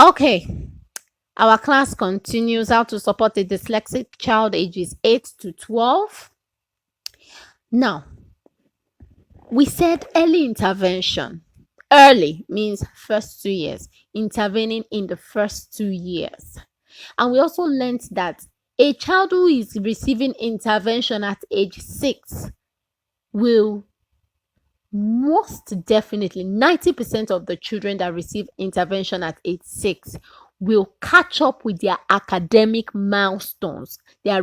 Okay, our class continues how to support a dyslexic child ages 8 to 12. Now, we said early intervention. Early means first 2 years, intervening in the first 2 years. And we also learned that a child who is receiving intervention at age 6 will most definitely 90% of the children that receive intervention at age 6 will catch up with their academic milestones, their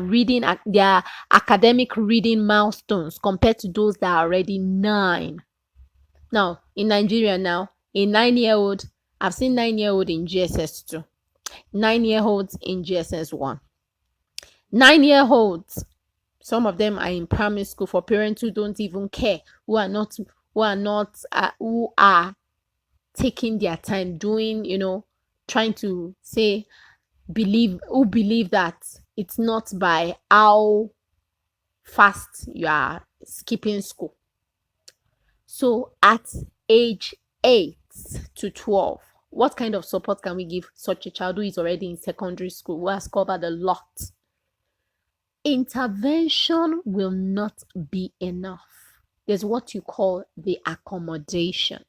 academic reading milestones compared to those that are already 9. Now, in Nigeria now, a 9-year-old, I've seen 9-year-old in GSS2, 9-year-olds in GSS1. 9-year-olds, some of them are in primary school for parents who don't even care, who are taking their time doing, trying to believe that it's not by how fast you are skipping school. So at age 8 to 12, what kind of support can we give such a child who is already in secondary school, who has covered a lot? Intervention will not be enough. There's what you call the accommodation.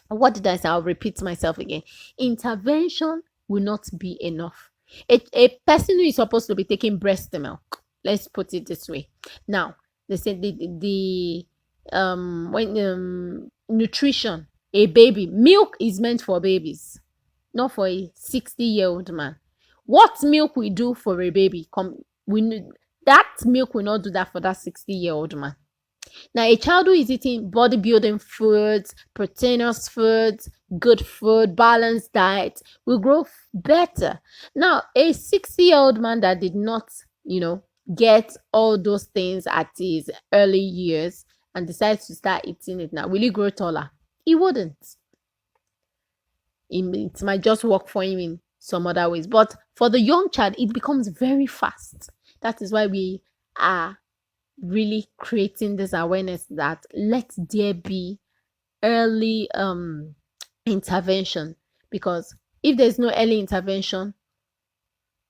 What did I say? I'll repeat myself again. Intervention will not be enough. A person who is supposed to be taking breast milk, let's put it this way. Now, they said nutrition, a baby, milk is meant for babies, not for a 60-year-old man. What milk we do for a baby, that milk will not do that for that 60-year-old man. Now, a child who is eating bodybuilding foods, proteinous foods, good food, balanced diet will grow better. Now, a 60-year-old man that did not, get all those things at his early years and decides to start eating it now, will he grow taller? He wouldn't. It might just work for him in some other ways. But for the young child, it becomes very fast. That is why we are really creating this awareness that let there be early intervention, because if there's no early intervention,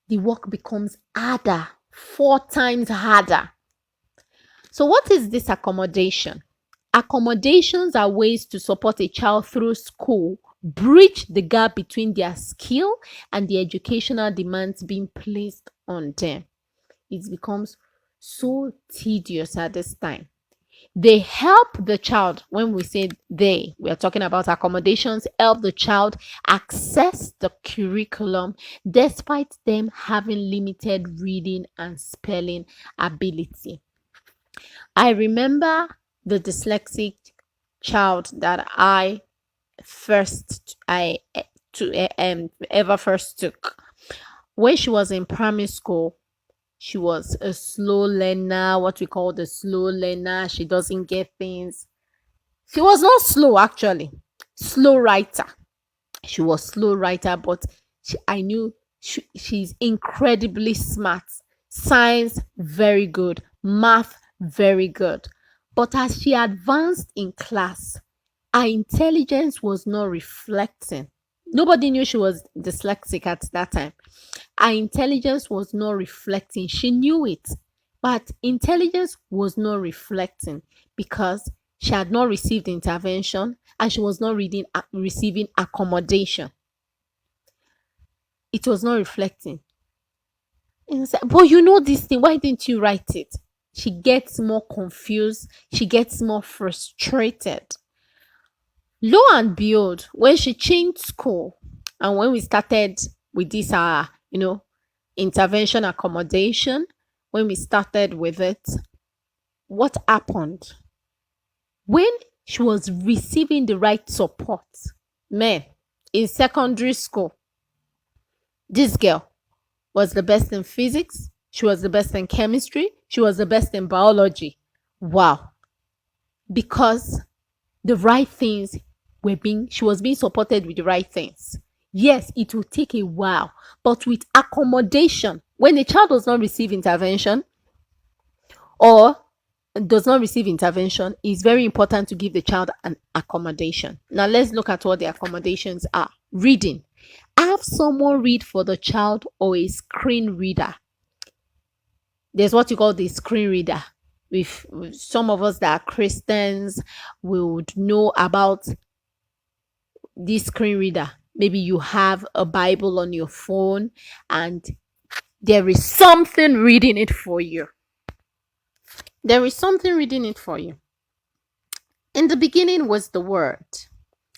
the work becomes harder, 4 times harder. So what is this accommodation? Accommodations are ways to support a child through school, bridge the gap between their skill and the educational demands being placed on them. It becomes so tedious at this time. They help the child. When we say we are talking about accommodations, help the child access the curriculum despite them having limited reading and spelling ability. I remember the dyslexic child that I ever first took. When she was in primary school, she was a slow learner, what we call the slow learner. She doesn't get things. She was not slow, actually. Slow writer. She was slow writer, but I knew she's incredibly smart. Science, very good. Math, very good. But as she advanced in class, her intelligence was not reflecting. Nobody knew she was dyslexic at that time. Her intelligence was not reflecting. She knew it, but intelligence was not reflecting because she had not received intervention and she was not receiving accommodation. It was not reflecting. And said, but you know this thing, why didn't you write it? She gets more confused. She gets more frustrated. Lo and behold, when she changed school and when we started with this, intervention accommodation, when we started with it, what happened? When she was receiving the right support, in secondary school, this girl was the best in physics. She was the best in chemistry. She was the best in biology. Wow. Because the right things she was being supported with the right things. Yes, it will take a while, but with accommodation, when a child does not receive intervention or does not receive intervention, it's very important to give the child an accommodation. Now let's look at what the accommodations are. Reading. Have someone read for the child or a screen reader. There's what you call the screen reader. With some of us that are Christians, we would know about this screen reader. Maybe you have a Bible on your phone and there is something reading it for you. There is something reading it for you. In the beginning was the Word,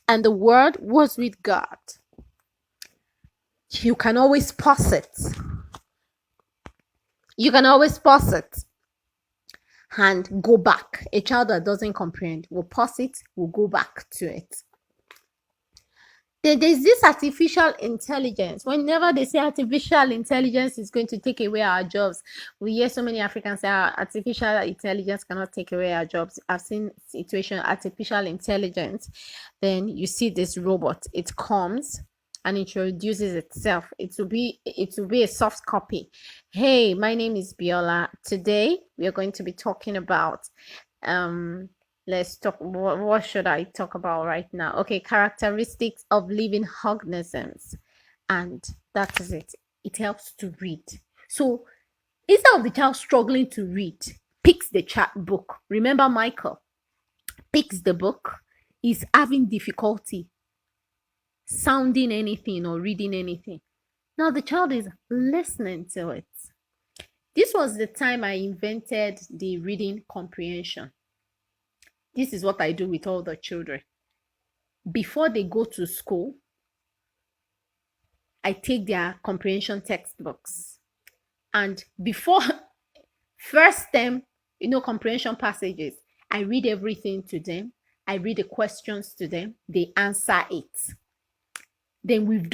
and the Word was with God. You can always pause it. You can always pause it and go back. A child that doesn't comprehend will pause it, will go back to it. There's this artificial intelligence. Whenever they say artificial intelligence is going to take away our jobs, we hear so many Africans say artificial intelligence cannot take away our jobs. I've seen situation artificial intelligence. Then you see this robot. It comes and introduces itself. It will be a soft copy. Hey, my name is Biola. Today we are going to be talking about let's talk. What should I talk about right now? Okay, characteristics of living organisms, and that is it. It helps to read. So instead of the child struggling to read, picks the chat book. Remember, Michael picks the book. Is having difficulty sounding anything or reading anything. Now the child is listening to it. This was the time I invented the reading comprehension. This is what I do with all the children. Before they go to school, I take their comprehension textbooks. And before first term, comprehension passages, I read everything to them. I read the questions to them. They answer it. Then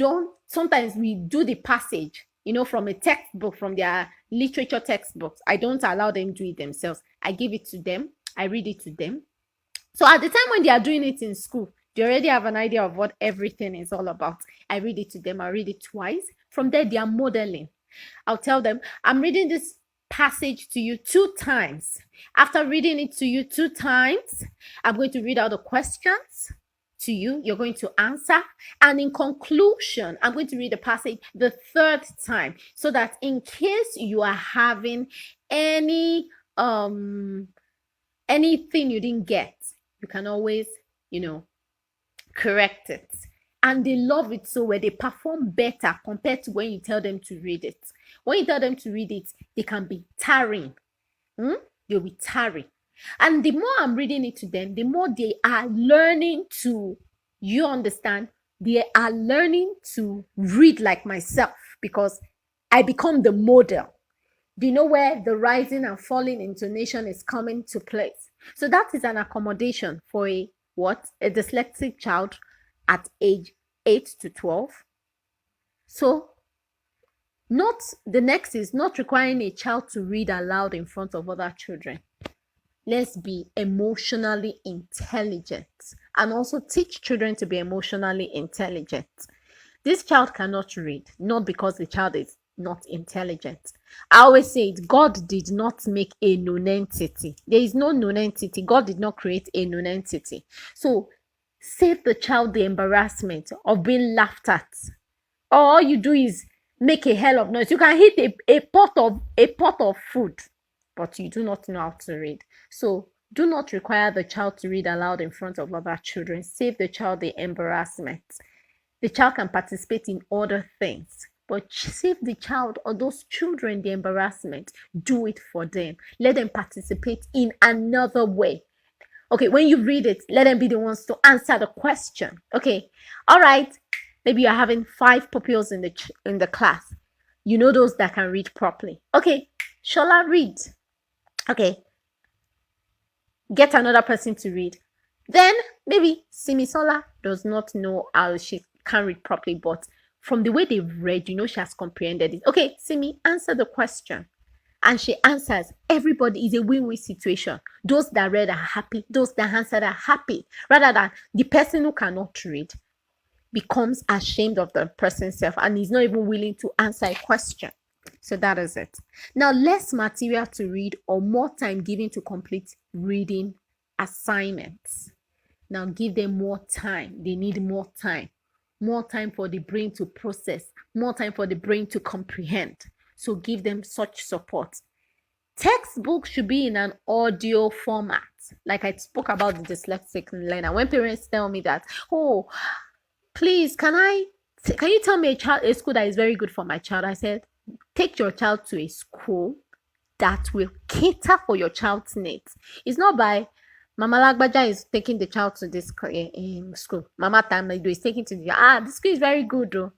sometimes we do the passage, from a textbook, from their literature textbooks. I don't allow them to do it themselves. I give it to them. I read it to them. So at the time when they are doing it in school, they already have an idea of what everything is all about. I read it to them. I read it twice. From there, they are modeling. I'll tell them, I'm reading this passage to you 2 times. After reading it to you 2 times, I'm going to read out the questions to you. You're going to answer. And in conclusion, I'm going to read the passage the 3rd time, so that in case you are having anything you didn't get, you can always, correct it. And they love it so well. They perform better compared to when you tell them to read it. When you tell them to read it, they can be tarrying. They'll be tarry. And the more I'm reading it to them, the more they are learning to, you understand, they are learning to read like myself, because I become the model. Do you know where the rising and falling intonation is coming to place? So that is an accommodation for a dyslexic child at age 8 to 12. So the next is not requiring a child to read aloud in front of other children. Let's be emotionally intelligent and also teach children to be emotionally intelligent. This child cannot read, not because the child is not intelligent. I always say it, God did not make a nonentity. There is no nonentity. God did not create a nonentity. So save the child the embarrassment of being laughed at. All you do is make a hell of noise. You can hit a pot of food, but you do not know how to read. So do not require the child to read aloud in front of other children. Save the child the embarrassment. The child can participate in other things, but save the child or those children the embarrassment. Do it for them. Let them participate in another way. Okay, when you read it, let them be the ones to answer the question. Okay, all right. Maybe you're having 5 pupils in the class. You know those that can read properly. Okay, Shola, read. Okay, get another person to read. Then maybe Simisola does not know how she can read properly, but from the way they've read, she has comprehended it. Okay, Simi, answer the question. And she answers. Everybody is a win-win situation. Those that read are happy. Those that answered are happy. Rather than the person who cannot read becomes ashamed of the person's self and is not even willing to answer a question. So that is it. Now, less material to read or more time given to complete reading assignments. Now, give them more time. They need more time. more time for the brain to process, more time for the brain to comprehend. So give them such support. Textbook should be in an audio format. Like I spoke about the dyslexic learner. When parents tell me that, oh, please, can you tell me a school that is very good for my child? I said, take your child to a school that will cater for your child's needs. It's not by Mama Lagbaja is taking the child to this school. Mama Tamido is taking to the school is very good though.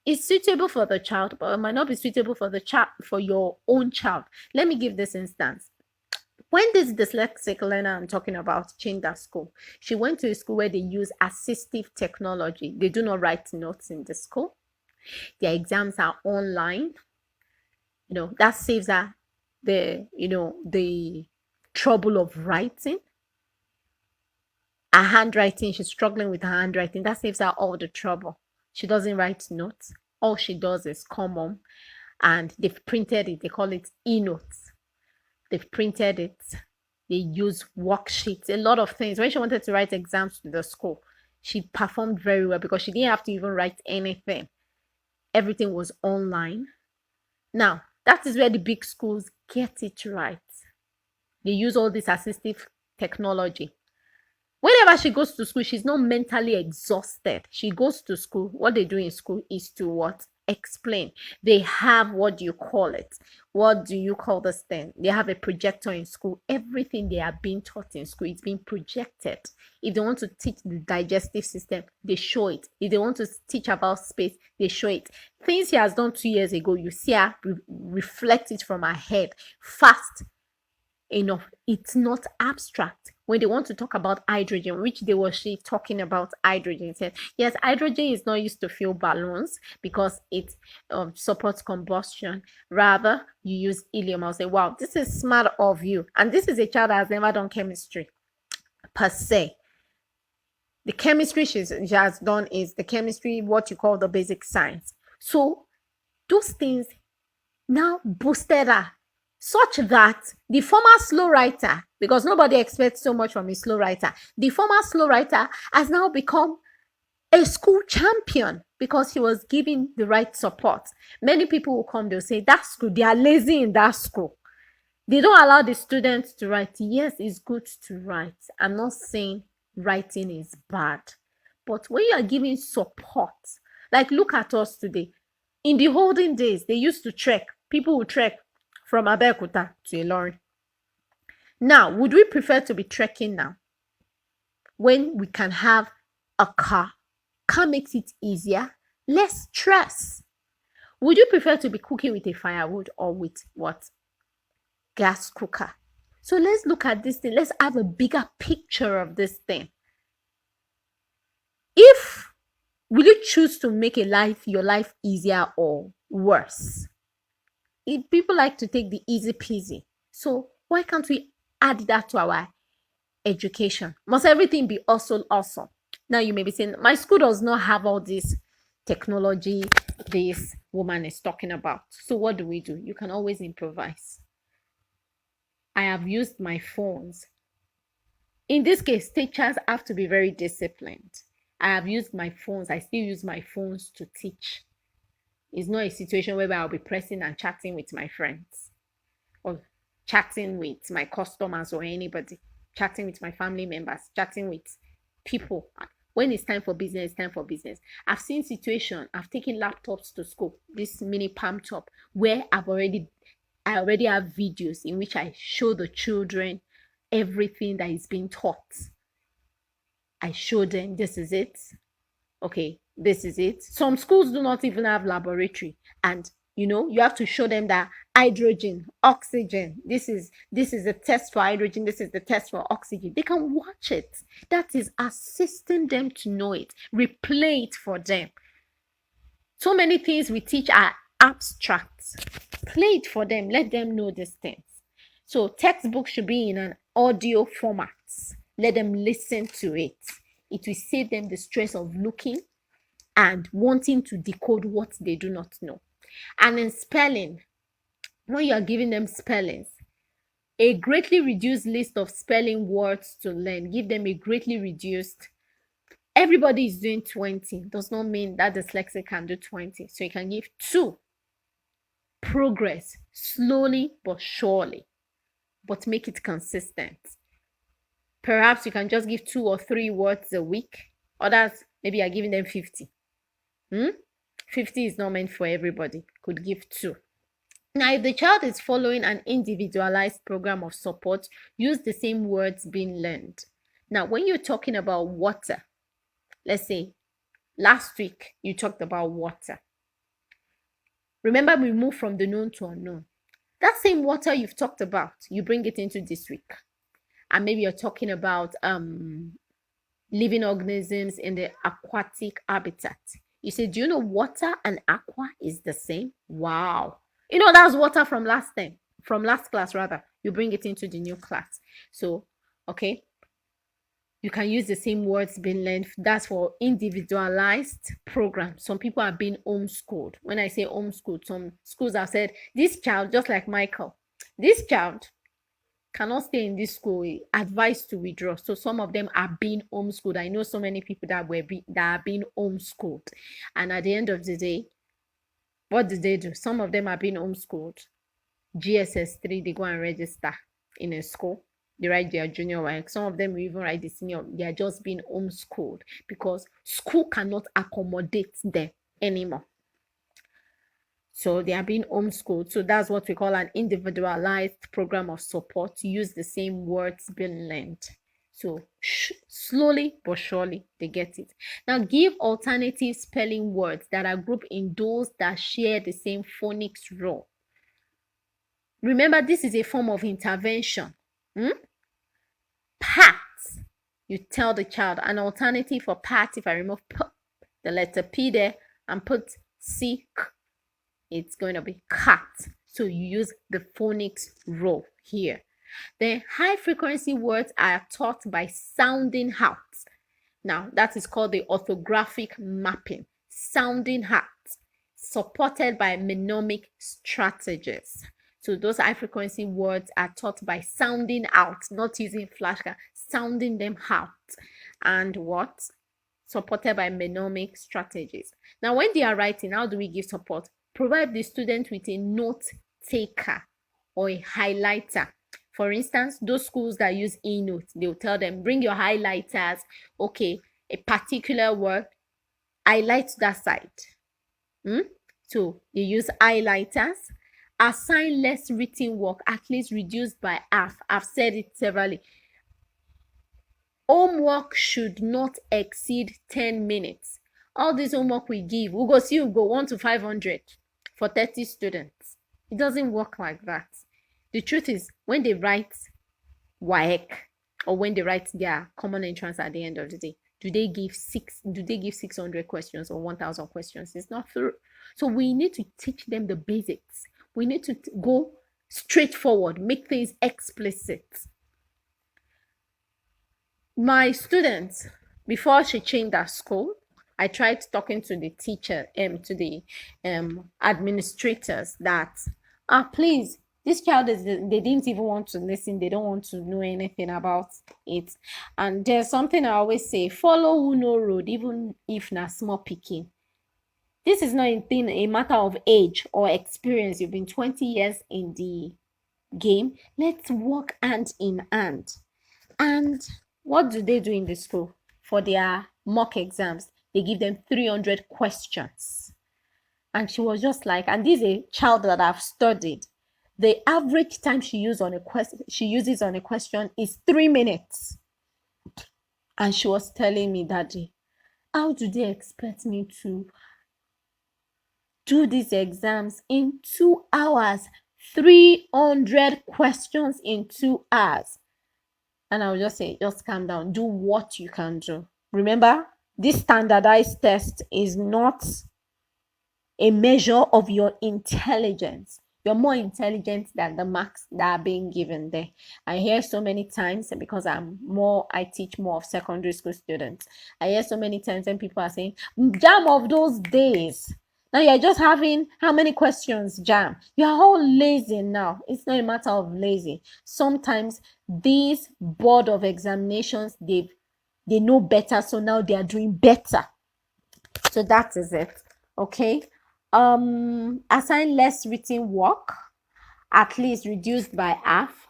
It's suitable for the child, but it might not be suitable for the child, for your own child. Let me give this instance. When this dyslexic learner I'm talking about changed that school, she went to a school where they use assistive technology. They do not write notes in the school. Their exams are online. That saves her the trouble of writing. Her handwriting, she's struggling with her handwriting. That saves her all the trouble. She doesn't write notes. All she does is come home, and they've printed it. They call it e-notes. They've printed it. They use worksheets, a lot of things. When she wanted to write exams to the school, she performed very well because she didn't have to even write anything. Everything was online. Now, that is where the big schools get it right. They use all this assistive technology. Whenever she goes to school, she's not mentally exhausted. She goes to school. What they do in school is to what? Explain. They have, what do you call it? What do you call this thing? They have a projector in school. Everything they are being taught in school is being projected. If they want to teach the digestive system, they show it. If they want to teach about space, they show it. Things she has done 2 years ago, you see her reflect it from her head fast enough. It's not abstract. When they want to talk about hydrogen, which they were talking about hydrogen, said yes, hydrogen is not used to fuel balloons because it supports combustion. Rather, you use helium. I'll say, wow, this is smart of you. And this is a child that has never done chemistry per se. The chemistry she has done is the chemistry, what you call the basic science. So those things now boosted her, such that the former slow writer, because nobody expects so much from a slow writer, the former slow writer has now become a school champion because he was giving the right support. Many people will come, they'll say, that school, they are lazy in that school. They don't allow the students to write. Yes, it's good to write. I'm not saying writing is bad. But when you are giving support, like look at us today. In the olden days, they used to trek. People would trek from Abeokuta to Ilorin. Now, would we prefer to be trekking now when we can have a car? Car makes it easier, less stress. Would you prefer to be cooking with a firewood or with what? Gas cooker. So let's look at this thing. Let's have a bigger picture of this thing. Will you choose to make your life easier or worse? People like to take the easy peasy. So why can't we add that to our education? Must everything be also awesome? Now you may be saying, my school does not have all this technology this woman is talking about. So what do? You can always improvise. I have used my phones. In this case, teachers have to be very disciplined. I have used my phones. I still use my phones to teach. It's not a situation where I'll be pressing and chatting with my friends or chatting with my customers or anybody, chatting with my family members, chatting with people. When it's time for business, it's time for business. I've seen situations, I've taken laptops to school, this mini palm top, where I already have videos in which I show the children everything that is being taught. I show them, this is it. Okay, this is it. Some schools do not even have laboratory, and you have to show them that hydrogen, oxygen, this is a test for hydrogen, this is the test for oxygen. They can watch it. That is assisting them to know it. Replay it for them. So many things we teach are abstract. Play it for them. Let them know these things. So textbook should be in an audio format. Let them listen to it. It will save them the stress of looking and wanting to decode what they do not know. And in spelling, when you are giving them spellings, a greatly reduced list of spelling words to learn. Give them a greatly reduced everybody is doing 20 does not mean that dyslexic can do 20. So you can give 2. Progress slowly but surely, but make it consistent. Perhaps you can just give 2 or 3 words a week. Others, maybe you're giving them 50. 50 is not meant for everybody. Could give 2. Now, if the child is following an individualized program of support, use the same words being learned. Now, when you're talking about water, let's say last week you talked about water. Remember, we moved from the known to unknown. That same water you've talked about, you bring it into this week. And maybe you're talking about living organisms in the aquatic habitat. You say, do you know water and aqua is the same? Wow. You know, that's water from last class rather. You bring it into the new class. So, okay, you can use the same words being learned. That's for individualized programs. Some people are being homeschooled. When I say homeschooled, some schools have said, this child, just like Michael, this child cannot stay in this school, advised to withdraw. So some of them are being homeschooled. I know so many people that are being homeschooled. And at the end of the day, what did they do? Some of them are being homeschooled. GSS 3, they go and register in a school. They write their junior work. Some of them will even write the senior. They are just being homeschooled because school cannot accommodate them anymore. So they are being homeschooled. So that's what we call an individualized program of support. Use the same words being learned. So slowly but surely they get it. Now give alternative spelling words that are grouped in those that share the same phonics role. Remember, this is a form of intervention. Pat. You tell the child an alternative for pat. If I remove p, the letter P there, and put C, it's going to be cat. So you use the phonics role here. Then high frequency words are taught by sounding out. Now that is called the orthographic mapping. Sounding out, supported by mnemonic strategies. So those high frequency words are taught by sounding out, not using flashcards, sounding them out. And what? Supported by mnemonic strategies. Now when they are writing, how do we give support? Provide the student with a note taker or a highlighter. For instance, those schools that use eNote, they'll tell them, bring your highlighters. Okay, a particular word, highlight that side. So you use highlighters. Assign less written work, at least reduced by half. I've said it severally. Homework should not exceed 10 minutes. All this homework we give, we'll go see you go 1 to 500 for 30 students. It doesn't work like that. The truth is, when they write WAEC or when they write their common entrance at the end of the day, do they give 600 questions or 1,000 questions? It's not through. So we need to teach them the basics. We need to go straight forward, make things explicit. My students, before she changed her school, I tried talking to the teacher, to the administrators that, please, this child they didn't even want to listen. They don't want to know anything about it. And there's something I always say, follow who know road, even if na small picking. This is not a matter of age or experience. You've been 20 years in the game. Let's work hand in hand. And what do they do in the school? For their mock exams, they give them 300 questions. And she was just like, and this is a child that I've studied. The average time she uses on a question is 3 minutes. And she was telling me that day, how do they expect me to do these exams in 2 hours? 300 questions in 2 hours. And I would just say, just calm down. Do what you can do. Remember, this standardized test is not a measure of your intelligence. You're more intelligent than the marks that are being given there. I hear so many times, because I teach more of secondary school students. I hear so many times when people are saying, jam of those days. Now you're just having how many questions, jam? You're all lazy now. It's not a matter of lazy. Sometimes these board of examinations, they've they know better, so now they are doing better. So that is it. Okay. Assign less written work, at least reduced by half.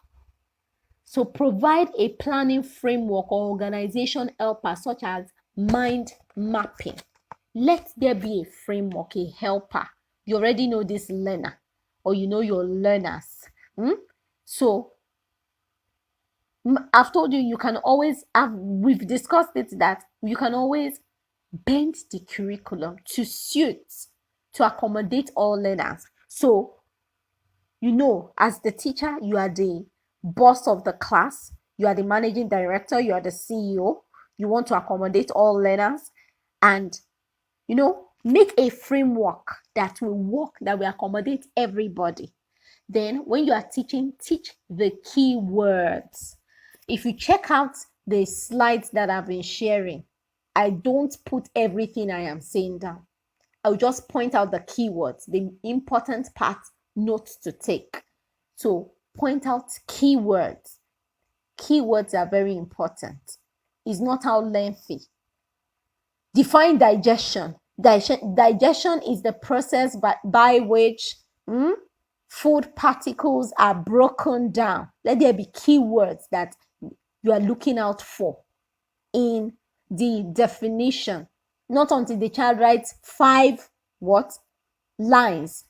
So provide a planning framework or organization helper such as mind mapping. Let there be a framework, a helper. You already know this learner, or you know your learners. So I've told you, you can always have, we've discussed it, that you can always bend the curriculum to suit, to accommodate all learners. So, you know, as the teacher, you are the boss of the class, you are the managing director, you are the CEO, you want to accommodate all learners, and, you know, make a framework that will work, that will accommodate everybody. Then when you are teaching, teach the key words. If you check out the slides that I've been sharing, I don't put everything I am saying down. I'll just point out the keywords, the important parts, notes to take. So point out keywords. Keywords are very important. It's not how lengthy. Define digestion. Digestion is the process by which food particles are broken down. Let there be keywords that you are looking out for in the definition. Not until the child writes 5 lines.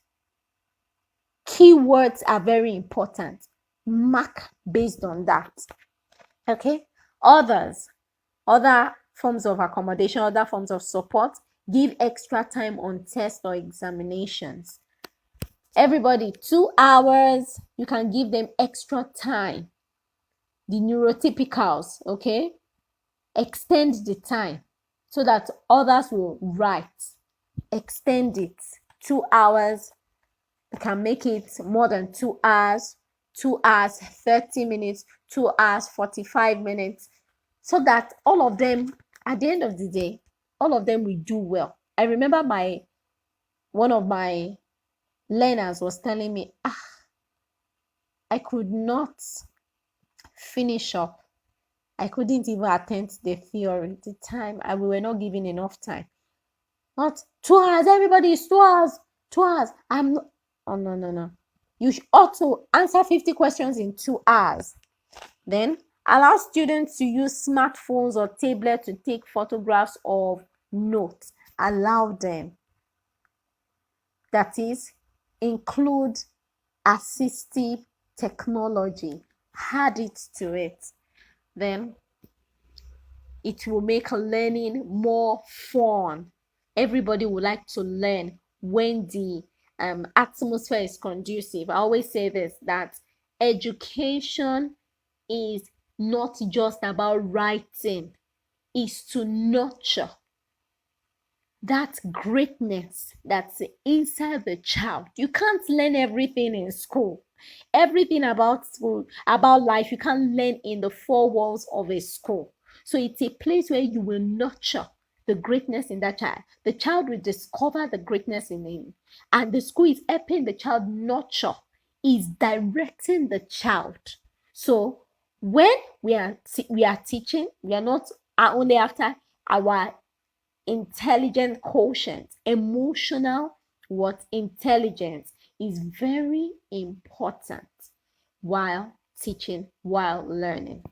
Keywords are very important. Mark based on that. Okay. Other forms of accommodation, other forms of support, give extra time on tests or examinations. Everybody, 2 hours, you can give them extra time. The neurotypicals, okay? Extend the time so that others will write. Extend it. 2 hours. You can make it more than 2 hours, 2 hours, 30 minutes, 2 hours, 45 minutes, so that all of them, at the end of the day, all of them will do well. I remember one of my learners was telling me, I could not finish up. I couldn't even attend the theory. The time, we were not given enough time. Not 2 hours, everybody is 2 hours, 2 hours. I'm not, oh no. You ought to answer 50 questions in 2 hours. Then allow students to use smartphones or tablets to take photographs of notes. Allow them. That is, include assistive technology. Add it to it. Then it will make learning more fun. Everybody would like to learn when the atmosphere is conducive. I always say this, that education is not just about writing, it's to nurture that greatness that's inside the child. You can't learn everything in school. Everything about school, about life, you can't learn in the 4 walls of a school. So it's a place where you will nurture the greatness in that child. The child will discover the greatness in him. And the school is helping the child nurture, is directing the child. So when we are teaching, we are not only after our intelligent quotient. Emotional intelligence is very important while teaching, while learning.